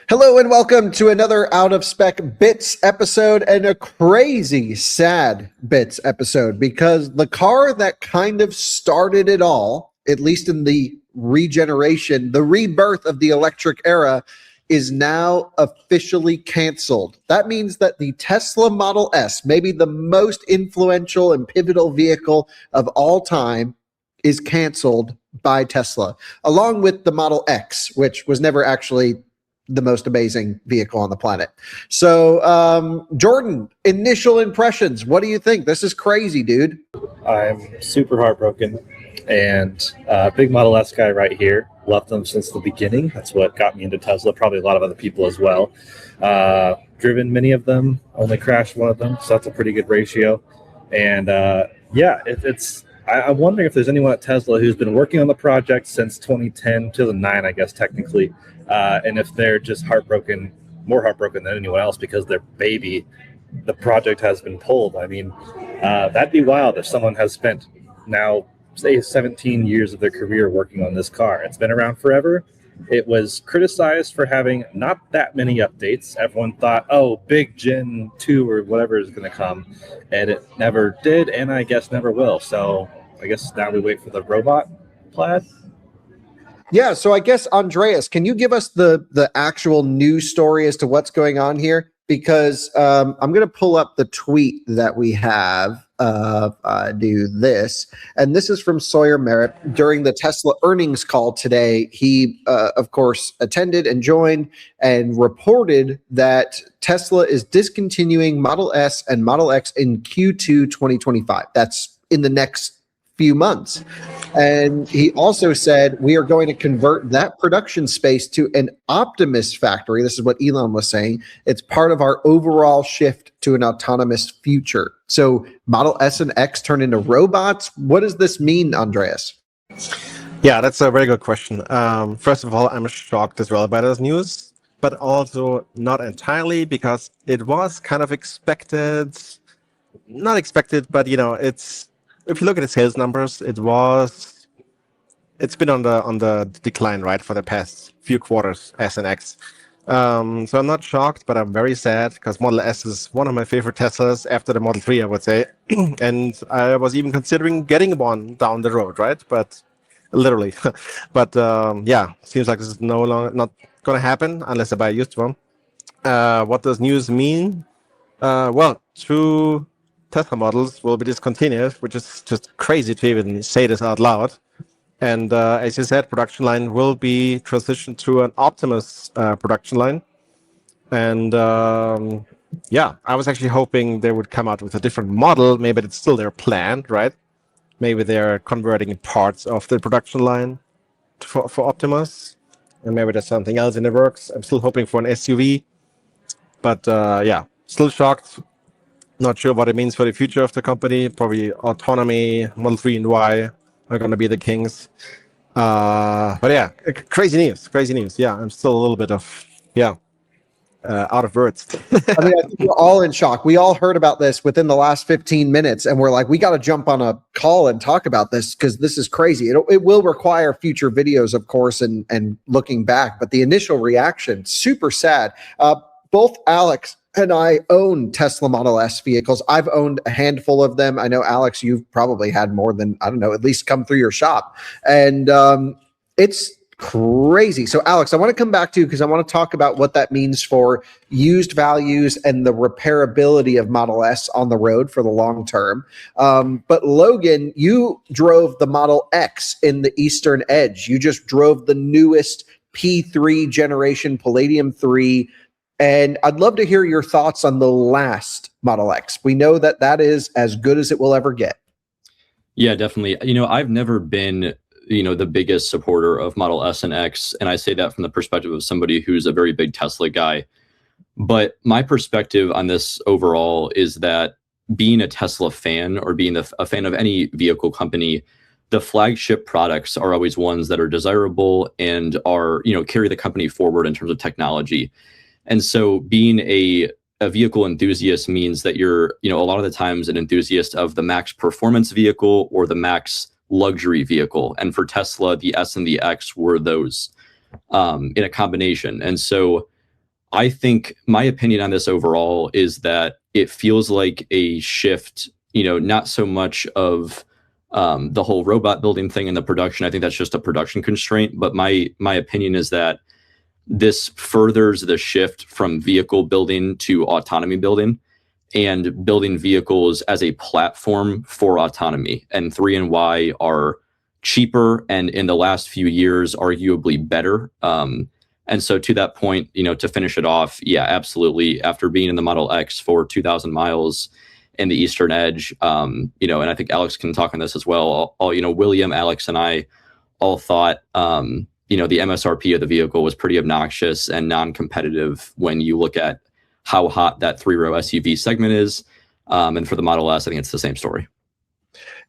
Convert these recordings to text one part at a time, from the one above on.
Hello and welcome to another Out of Spec Bits episode, and a crazy sad Bits episode because the car that kind of started it all, at least in the regeneration, the rebirth of the electric era, is now officially canceled. That means that the Tesla Model S, maybe the most influential and pivotal vehicle of all time, is canceled by Tesla, along with the Model X, which was never actually the most amazing vehicle on the planet. So, Jordan, initial impressions. What do you think? This is crazy, dude. I'm super heartbroken, and big Model S guy right here. Loved them since the beginning. That's what got me into Tesla. Probably a lot of other people as well. Driven many of them, only crashed one of them, so that's a pretty good ratio. And I'm wondering if there's anyone at Tesla who's been working on the project since 2010, 2009, I guess technically, and if they're just heartbroken, more heartbroken than anyone else because their baby, the project has been pulled. I mean, that'd be wild if someone has spent now, say, 17 years of their career working on this car. It's been around forever. It was criticized for having not that many updates. Everyone thought, oh, big Gen 2 or whatever is going to come, and it never did, and I guess never will. So I guess now we wait for the robot plaid. Yeah, so I guess, Andreas, can you give us the actual news story as to what's going on here? Because I'm going to pull up the tweet that we have. Do this, and this is from Sawyer Merritt during the Tesla earnings call today. He, of course, attended and joined and reported that Tesla is discontinuing Model S and Model X in Q2 2025. That's in the next few months. And he also said, we are going to convert that production space to an Optimus factory. This is what Elon was saying. It's part of our overall shift to an autonomous future. So Model S and X turn into robots. What does this mean, Andreas? Yeah, that's a very good question. First of all, I'm shocked as well by this news, but also not entirely because it was kind of expected. Not expected, but if you look at the sales numbers, it's been on the decline, right, for the past few quarters, S and X. So I'm not shocked, but I'm very sad because Model S is one of my favorite Teslas after the Model 3, I would say. And I was even considering getting one down the road, right? But literally. But seems like this is no longer not going to happen unless I buy a used one. What does news mean? Two Tesla models will be discontinued, which is just crazy to even say this out loud. And as you said, production line will be transitioned to an Optimus production line. And I was actually hoping they would come out with a different model. Maybe it's still their plan, right? Maybe they're converting parts of the production line for Optimus. And maybe there's something else in the works. I'm still hoping for an SUV. But still shocked. Not sure what it means for the future of the company. Probably autonomy, Model 3 and Y are going to be the kings. Crazy news. Yeah, I'm still a little bit of, out of words. I mean, I think we're all in shock. We all heard about this within the last 15 minutes, and we're like, we got to jump on a call and talk about this because this is crazy. It will require future videos, of course, and looking back. But the initial reaction, super sad. Both Alex and I own Tesla Model S vehicles. I've owned a handful of them. I know, Alex, you've probably had more than, I don't know, at least come through your shop. And it's crazy. So, Alex, I want to come back to you because I want to talk about what that means for used values and the repairability of Model S on the road for the long term. But Logan, you drove the Model X in the Eastern Edge. You just drove the newest P3 generation Palladium 3. And I'd love to hear your thoughts on the last Model X. We know that that is as good as it will ever get. Yeah, definitely. I've never been, the biggest supporter of Model S and X. And I say that from the perspective of somebody who's a very big Tesla guy. But my perspective on this overall is that being a Tesla fan or being a fan of any vehicle company, the flagship products are always ones that are desirable and are, carry the company forward in terms of technology. And so being a vehicle enthusiast means that you're, a lot of the times an enthusiast of the max performance vehicle or the max luxury vehicle. And for Tesla, the S and the X were those in a combination. And so I think my opinion on this overall is that it feels like a shift, not so much of the whole robot building thing in the production. I think that's just a production constraint. But my opinion is that this furthers the shift from vehicle building to autonomy building and building vehicles as a platform for autonomy. And 3 and Y are cheaper and in the last few years, arguably better. And so to that point, to finish it off, yeah, absolutely. After being in the Model X for 2,000 miles in the Eastern Edge, and I think Alex can talk on this as well. William, Alex, and I all thought, the MSRP of the vehicle was pretty obnoxious and non-competitive when you look at how hot that 3-row SUV segment is. And for the Model S, I think it's the same story.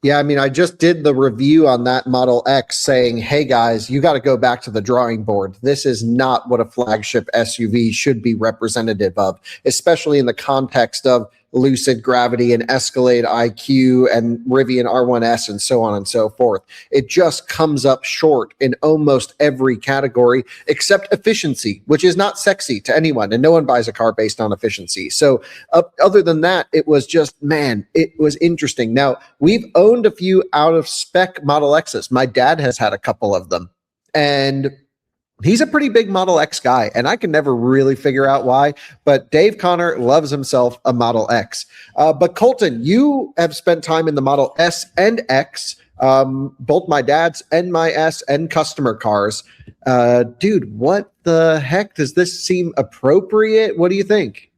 Yeah, I mean, I just did the review on that Model X saying, hey guys, you got to go back to the drawing board. This is not what a flagship SUV should be representative of, especially in the context of Lucid Gravity and Escalade IQ and Rivian R1S and so on and so forth. It just comes up short in almost every category except efficiency, which is not sexy to anyone, and no one buys a car based on efficiency. So other than that, it was just, man, it was interesting. Now, we've owned a few out of spec Model X's. My dad has had a couple of them, and he's a pretty big Model X guy, and I can never really figure out why, but Dave Connor loves himself a Model X. But Colton, you have spent time in the Model S and X, both my dad's and my S and customer cars. Dude, what the heck? Does this seem appropriate? What do you think?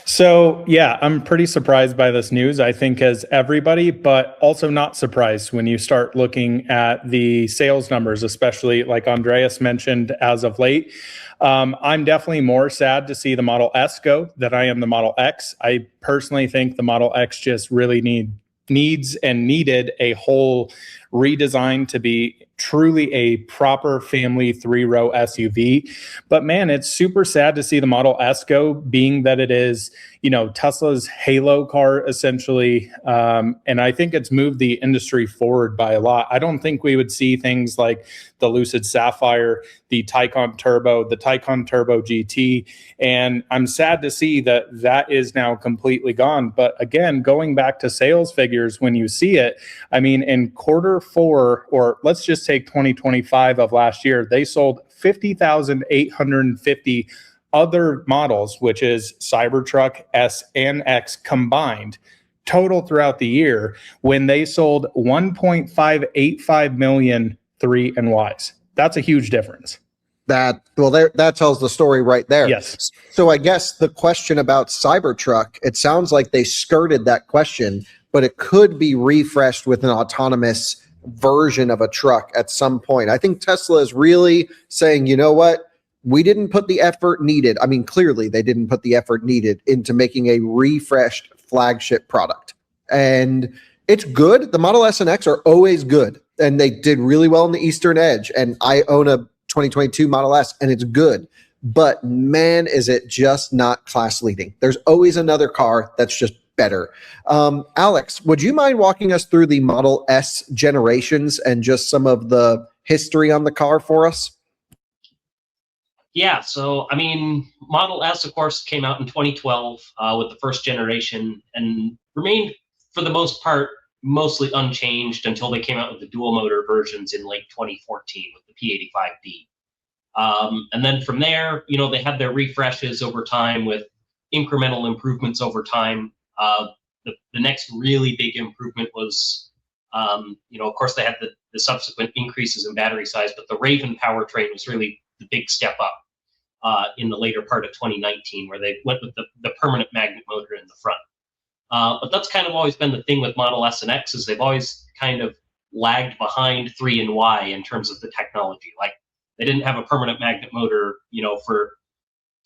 So, yeah, I'm pretty surprised by this news, I think, as everybody, but also not surprised when you start looking at the sales numbers, especially like Andreas mentioned as of late. I'm definitely more sad to see the Model S go than I am the Model X. I personally think the Model X just really needs and needed a whole redesign to be truly a proper family 3-row SUV. But man, it's super sad to see the Model S go, being that it is, Tesla's halo car essentially. And I think it's moved the industry forward by a lot. I don't think we would see things like the Lucid Sapphire, the Taycan Turbo GT. And I'm sad to see that that is now completely gone. But again, going back to sales figures, when you see it, I mean, in Q4, or let's just take 2025 of last year, they sold 50,850 other models, which is Cybertruck, S, and X combined, total throughout the year, when they sold 1.585 million 3 and Ys. That's a huge difference. That tells the story right there. Yes. So I guess the question about Cybertruck, it sounds like they skirted that question, but it could be refreshed with an autonomous version of a truck at some point. I think Tesla is really saying, you know what? We didn't put the effort needed. I mean, clearly they didn't put the effort needed into making a refreshed flagship product. And it's good. The Model S and X are always good. And they did really well in the Eastern Edge. And I own a 2022 Model S and it's good. But man, is it just not class leading. There's always another car that's just better. Alex, would you mind walking us through the Model S generations and just some of the history on the car for us? Yeah, so I mean, Model S, of course, came out in 2012 with the first generation and remained, for the most part, mostly unchanged until they came out with the dual motor versions in late 2014 with the P85D. And then from there, they had their refreshes over time with incremental improvements over time. The next really big improvement was, of course, they had the subsequent increases in battery size, but the Raven powertrain was really the big step up in the later part of 2019, where they went with the permanent magnet motor in the front. But that's kind of always been the thing with Model S and X, is they've always kind of lagged behind 3 and Y in terms of the technology. Like, they didn't have a permanent magnet motor, for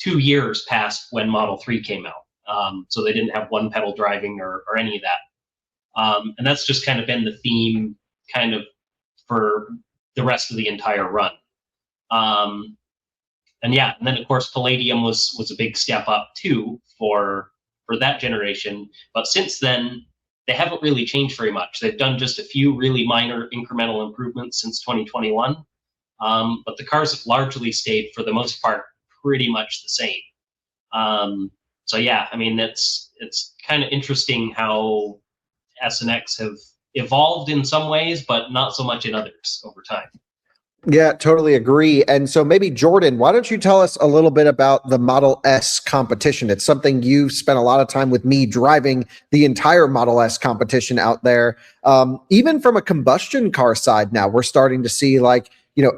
2 years past when Model 3 came out. So they didn't have one pedal driving or any of that. And that's just kind of been the theme kind of for the rest of the entire run. And then of course Palladium was a big step up too for that generation. But since then, they haven't really changed very much. They've done just a few really minor incremental improvements since 2021. But the cars have largely stayed, for the most part, pretty much the same. So yeah, I mean, it's kind of interesting how S and X have evolved in some ways, but not so much in others over time. Yeah, totally agree. And so maybe Jordan, why don't you tell us a little bit about the Model S competition? It's something you've spent a lot of time with me driving the entire Model S competition out there. Even from a combustion car side now, we're starting to see like,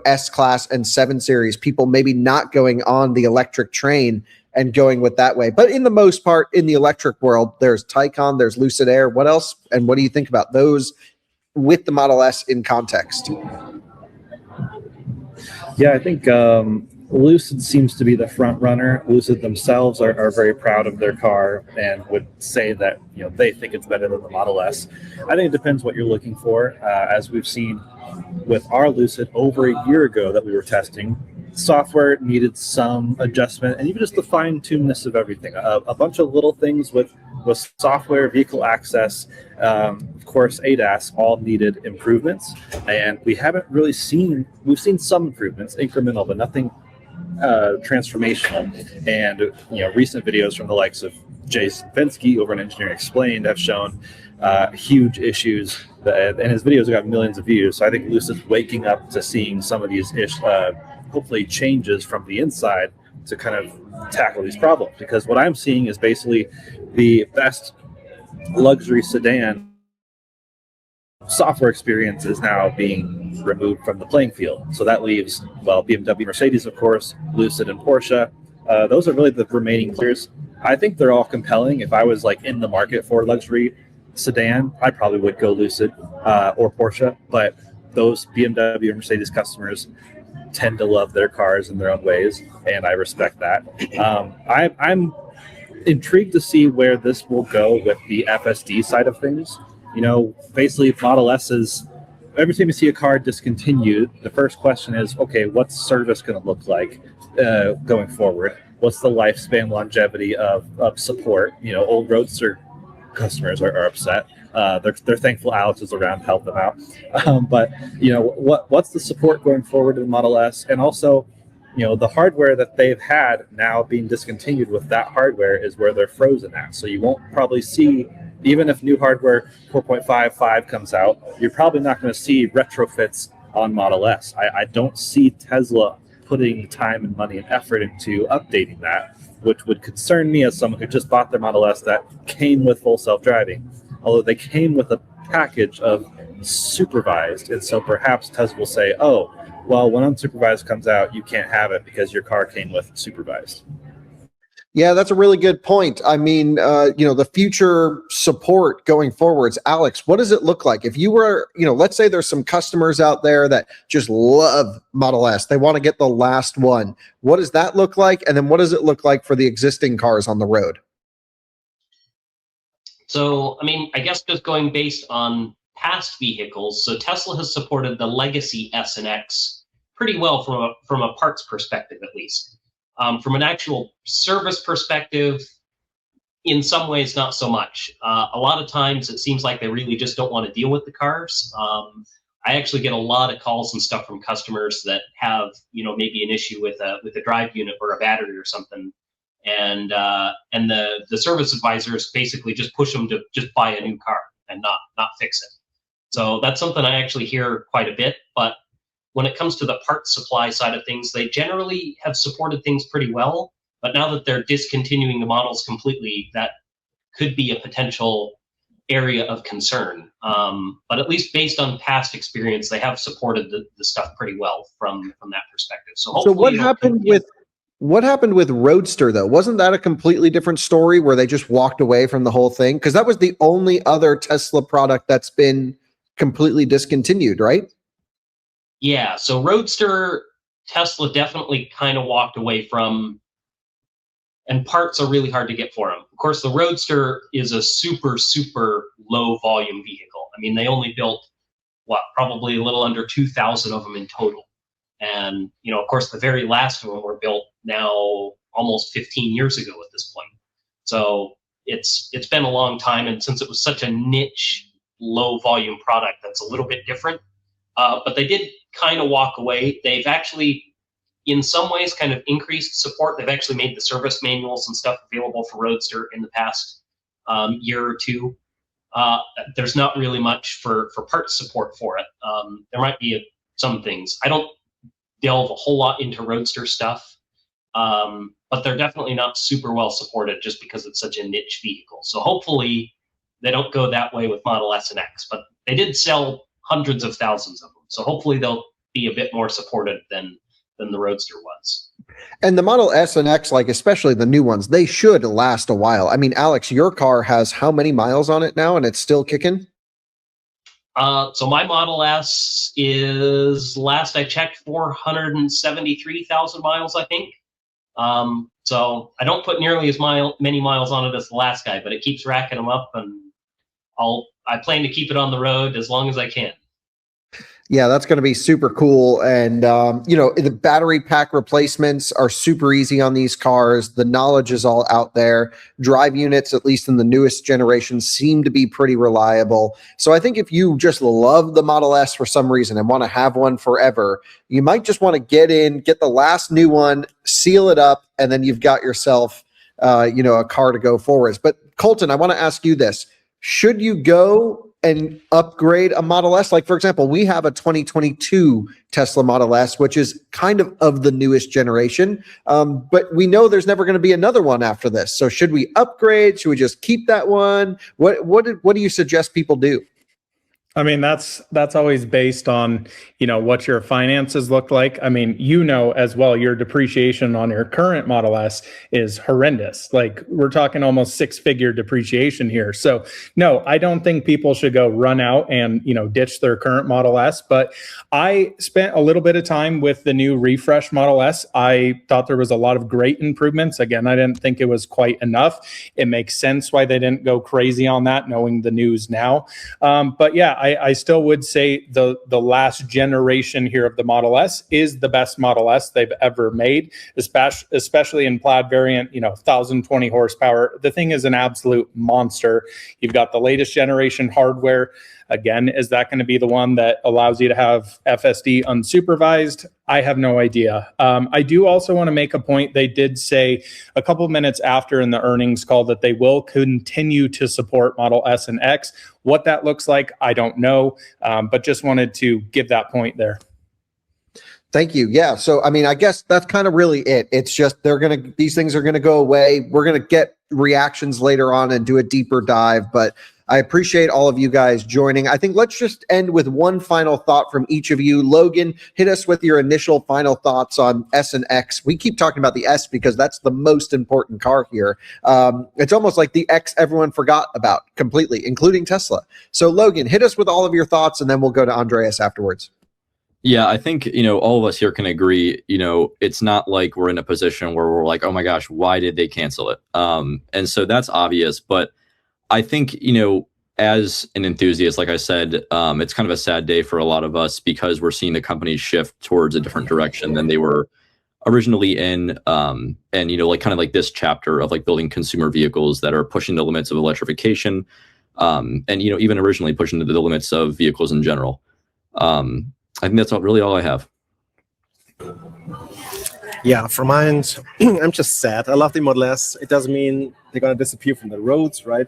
S-Class and 7 Series, people maybe not going on the electric train and going with that way. But in the most part, in the electric world, there's Taycan, there's Lucid Air. What else? And what do you think about those with the Model S in context? Yeah, I think Lucid seems to be the front runner. Lucid themselves are very proud of their car and would say that they think it's better than the Model S. I think it depends what you're looking for. As we've seen with our Lucid over a year ago that we were testing, software needed some adjustment, and even just the fine-tunedness of everything. A bunch of little things with software, vehicle access, of course, ADAS, all needed improvements. And we haven't really we've seen some improvements, incremental, but nothing transformational. And recent videos from the likes of Jason Fensky over on Engineering Explained have shown huge issues, and his videos have got millions of views. So I think Lucid's waking up to seeing some of these hopefully changes from the inside to kind of tackle these problems. Because what I'm seeing is basically the best luxury sedan software experience is now being removed from the playing field. So that leaves, BMW, Mercedes, of course, Lucid, and Porsche. Those are really the remaining players. I think they're all compelling. If I was like in the market for luxury sedan, I probably would go Lucid or Porsche. But those BMW and Mercedes customers tend to love their cars in their own ways, and I respect that. I'm intrigued to see where this will go with the FSD side of things. Basically Model S's, every time you see a car discontinued, the first question is, okay, what's service going to look like going forward? What's the lifespan longevity of support? Old Roadster customers are upset. They're thankful Alex is around to help them out. But what's the support going forward in the Model S? And also, the hardware that they've had now being discontinued with that hardware is where they're frozen at. So you won't probably see, even if new hardware 4.55 comes out, you're probably not going to see retrofits on Model S. I don't see Tesla putting time and money and effort into updating that, which would concern me as someone who just bought their Model S that came with full self-driving. Although they came with a package of supervised, and so perhaps Tesla will say, oh, well, when unsupervised comes out, you can't have it because your car came with supervised. Yeah, that's a really good point. I mean, the future support going forwards, Alex, what does it look like? If you were, let's say there's some customers out there that just love Model S. They want to get the last one. What does that look like? And then what does it look like for the existing cars on the road? So, I mean, I guess just going based on past vehicles, so Tesla has supported the legacy S and X pretty well from a parts perspective, at least. From an actual service perspective, in some ways, not so much. A lot of times, it seems like they really just don't want to deal with the cars. I actually get a lot of calls and stuff from customers that have, maybe an issue with a drive unit or a battery or something, and the service advisors basically just push them to just buy a new car and not fix it. So that's something I actually hear quite a bit. But when it comes to the parts supply side of things, they generally have supported things pretty well. But now that they're discontinuing the models completely, that could be a potential area of concern. But at least based on past experience, they have supported the stuff pretty well from that perspective. So hopefully, what happened with Roadster, though? Wasn't that a completely different story where they just walked away from the whole thing? Because that was the only other Tesla product that's been completely discontinued, right? Yeah, so Roadster, Tesla definitely kind of walked away from, and parts are really hard to get for them. Of course, the Roadster is a super, super low volume vehicle. I mean, they only built, probably a little under 2,000 of them in total. And, of course, the very last one were built now almost 15 years ago at this point. So it's been a long time. And since it was such a niche, low volume product, that's a little bit different. But they did kind of walk away. They've actually in some ways kind of increased support. They've actually made the service manuals and stuff available for Roadster in the past year or two. There's not really much for parts support for it. There might be some things. I don't delve a whole lot into Roadster stuff, but they're definitely not super well supported just because it's such a niche vehicle. So hopefully they don't go that way with Model S and X, but they did sell hundreds of thousands of them. So hopefully they'll be a bit more supported than the Roadster was. And the Model S and X, like especially the new ones, they should last a while. I mean, Alex, your car has how many miles on it now, and it's still kicking? So my Model S is, last I checked, 473,000 miles, I think. So I don't put nearly as many miles on it as the last guy, but it keeps racking them up, and I plan to keep it on the road as long as I can. Yeah, that's going to be super cool. And, the battery pack replacements are super easy on these cars. The knowledge is all out there. Drive units, at least in the newest generation, seem to be pretty reliable. So I think if you just love the Model S for some reason and want to have one forever, you might just want to get the last new one, seal it up, and then you've got yourself, a car to go forwards. But Colton, I want to ask you this. Should you go and upgrade a Model S? Like, for example, we have a 2022 Tesla Model S, which is kind of the newest generation. But we know there's never going to be another one after this. So should we upgrade? Should we just keep that one? What do you suggest people do? I mean, that's always based on, what your finances look like. I mean, as well, your depreciation on your current Model S is horrendous. Like, we're talking almost 6-figure depreciation here. So no, I don't think people should go run out and, ditch their current Model S. But I spent a little bit of time with the new refresh Model S. I thought there was a lot of great improvements. Again, I didn't think it was quite enough. It makes sense why they didn't go crazy on that, knowing the news now. But yeah, I still would say the last generation here of the Model S is the best Model S they've ever made, especially in plaid variant, 1,020 horsepower. The thing is an absolute monster. You've got the latest generation hardware. Again, is that going to be the one that allows you to have FSD unsupervised? I have no idea. I do also want to make a point. They did say a couple of minutes after in the earnings call that they will continue to support Model S and X. What that looks like, I don't know, but just wanted to give that point there. Thank you. Yeah. So, I mean, I guess that's kind of really it. It's just these things are going to go away. We're going to get reactions later on and do a deeper dive, but I appreciate all of you guys joining. I think let's just end with one final thought from each of you. Logan, hit us with your initial final thoughts on S and X. We keep talking about the S because that's the most important car here. It's almost like the X everyone forgot about completely, including Tesla. So Logan, hit us with all of your thoughts, and then we'll go to Andreas afterwards. Yeah, I think, all of us here can agree, it's not like we're in a position where we're like, oh my gosh, why did they cancel it? And so that's obvious. But I think, as an enthusiast, like I said, it's kind of a sad day for a lot of us because we're seeing the companies shift towards a different direction than they were originally in. And, kind of like this chapter of like building consumer vehicles that are pushing the limits of electrification. And, even originally pushing the limits of vehicles in general. I think that's really all I have. Yeah, from my end, I'm just sad. I love the Model S. It doesn't mean they're going to disappear from the roads, right?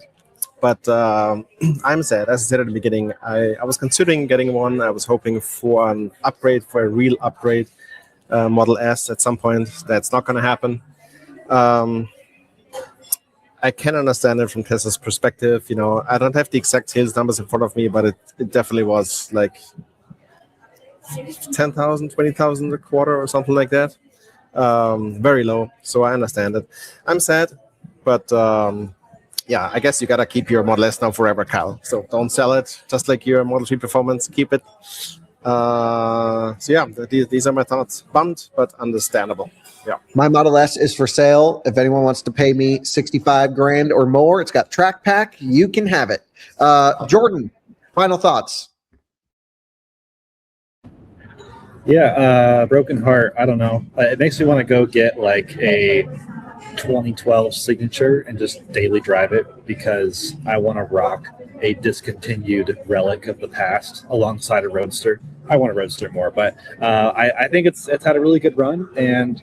But I'm sad. As I said at the beginning, I was considering getting one. I was hoping for an upgrade, for a real upgrade, Model S at some point. That's not going to happen. I can understand it from Tesla's perspective. I don't have the exact sales numbers in front of me, but it definitely was like 10,000, 20,000 a quarter or something like that. Very low. So I understand it. I'm sad, but yeah, I guess you gotta keep your Model S now forever, Kyle. So don't sell it. Just like your Model 3 Performance, keep it. So yeah, these are my thoughts. Bummed, but understandable. Yeah. My Model S is for sale. If anyone wants to pay me 65 grand or more, it's got track pack. You can have it. Jordan, final thoughts. Yeah, broken heart. I don't know. It makes me want to go get like a 2012 Signature and just daily drive it because I want to rock a discontinued relic of the past alongside a Roadster. I want a Roadster more, but I think it's had a really good run, and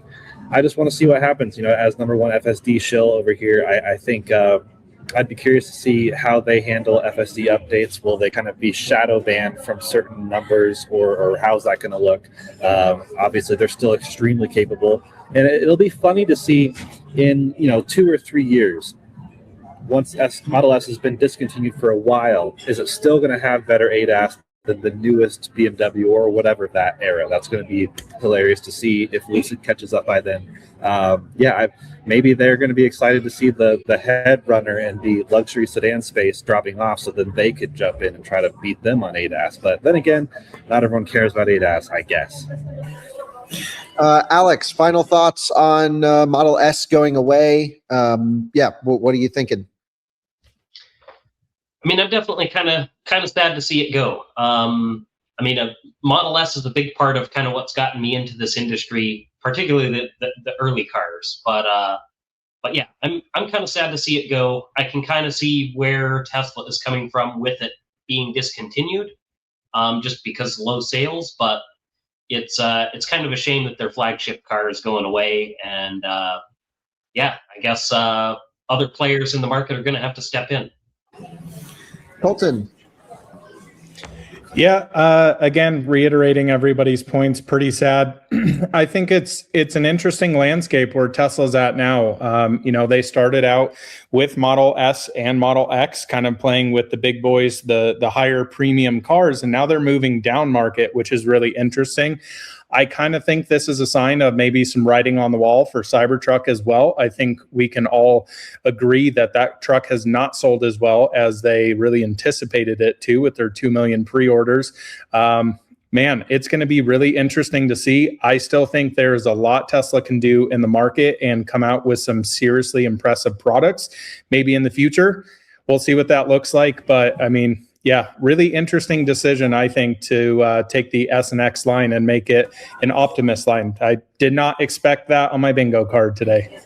I just want to see what happens. As number one FSD shill over here, I think I'd be curious to see how they handle FSD updates. Will they kind of be shadow banned from certain numbers, or how's that going to look? Obviously, they're still extremely capable, and it'll be funny to see in 2 or 3 years, once Model S has been discontinued for a while, is it still going to have better ADAS than the newest BMW or whatever that era? That's going to be hilarious to see if Lucid catches up by then. Maybe they're going to be excited to see the head runner and the luxury sedan space dropping off, so that they could jump in and try to beat them on ADAS. But then again, not everyone cares about ADAS, I guess. Alex, final thoughts on Model S going away? What are you thinking? I mean, I'm definitely kind of sad to see it go. Model S is a big part of kind of what's gotten me into this industry, particularly the early cars. But yeah, I'm kind of sad to see it go. I can kind of see where Tesla is coming from with it being discontinued, just because of low sales. But it's kind of a shame that their flagship car is going away, and I guess other players in the market are going to have to step in. Colton. Yeah, again, reiterating everybody's points, pretty sad. I think it's an interesting landscape where Tesla's at now. They started out with Model S and Model X, kind of playing with the big boys, the higher premium cars, and now they're moving down market, which is really interesting. I kind of think this is a sign of maybe some writing on the wall for Cybertruck as well. I think we can all agree that truck has not sold as well as they really anticipated it to, with their 2 million pre-orders. Man, it's going to be really interesting to see. I still think there's a lot Tesla can do in the market and come out with some seriously impressive products maybe in the future. We'll see what that looks like. But I mean, yeah, really interesting decision, I think, to take the S and X line and make it an Optimus line. I did not expect that on my bingo card today.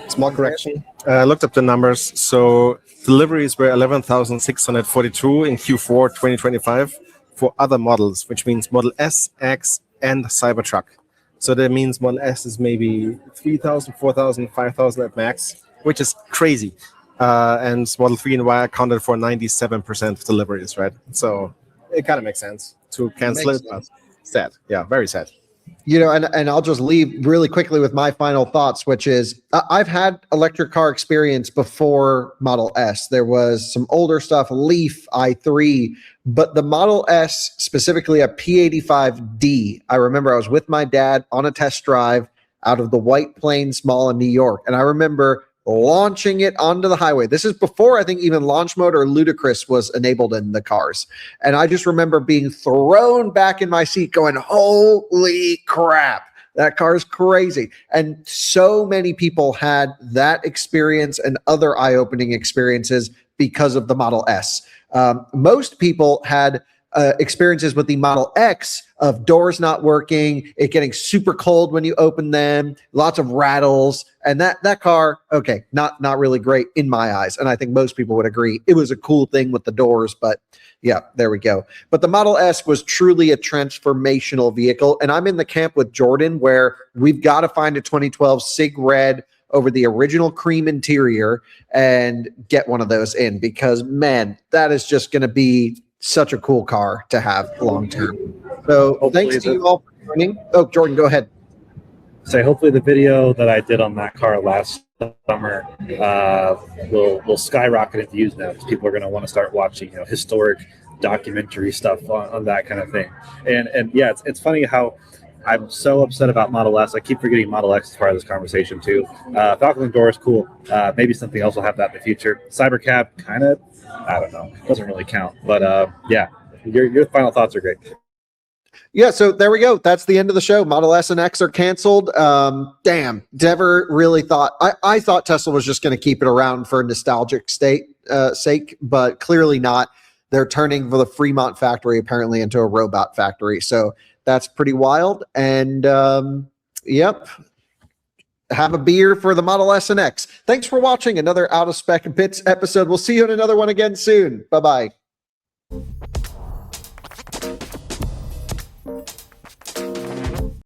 Small correction. I looked up the numbers. So deliveries were 11,642 in Q4 2025 for other models, which means Model S, X, and Cybertruck. So that means Model S is maybe 3,000, 4,000, 5,000 at max, which is crazy. And Model 3 and Y accounted for 97% of deliveries, right? So it kind of makes sense to cancel it, but sad. Yeah, very sad. And I'll just leave really quickly with my final thoughts, which is I've had electric car experience before Model S. There was some older stuff, Leaf, i3, but the Model S, specifically a P85D, I remember I was with my dad on a test drive out of the White Plains Mall in New York, and I remember launching it onto the highway. This is before I think even launch mode or ludicrous was enabled in the cars. And I just remember being thrown back in my seat going, holy crap, that car is crazy. And so many people had that experience and other eye-opening experiences because of the Model S. Most people had experiences with the Model X of doors not working, it getting super cold when you open them, lots of rattles, and that car, okay, not really great in my eyes. And I think most people would agree it was a cool thing with the doors, but yeah, there we go. But the Model S was truly a transformational vehicle, and I'm in the camp with Jordan where we've got to find a 2012 Sig Red over the original cream interior and get one of those in, because man, that is just going to be such a cool car to have long term. So hopefully thanks to you all for joining. Oh, Jordan, go ahead. Hopefully the video that I did on that car last summer will skyrocket in views now, because people are going to want to start watching historic documentary stuff on that kind of thing. And yeah, it's funny how I'm so upset about Model S. I keep forgetting Model X as part of this conversation too. Falcon door is cool. Maybe something else will have that in the future. Cybercab, kind of, I don't know, doesn't really count. But yeah, your final thoughts are great. Yeah, so there we go. That's the end of the show. Model S and X are canceled. Damn, never really thought. I thought Tesla was just going to keep it around for nostalgic sake, but clearly not. They're turning the Fremont factory apparently into a robot factory. So that's pretty wild. And yep. have a beer for the Model S and X. Thanks for watching another Out of Spec Bits episode. We'll see you in another one again soon. Bye-bye.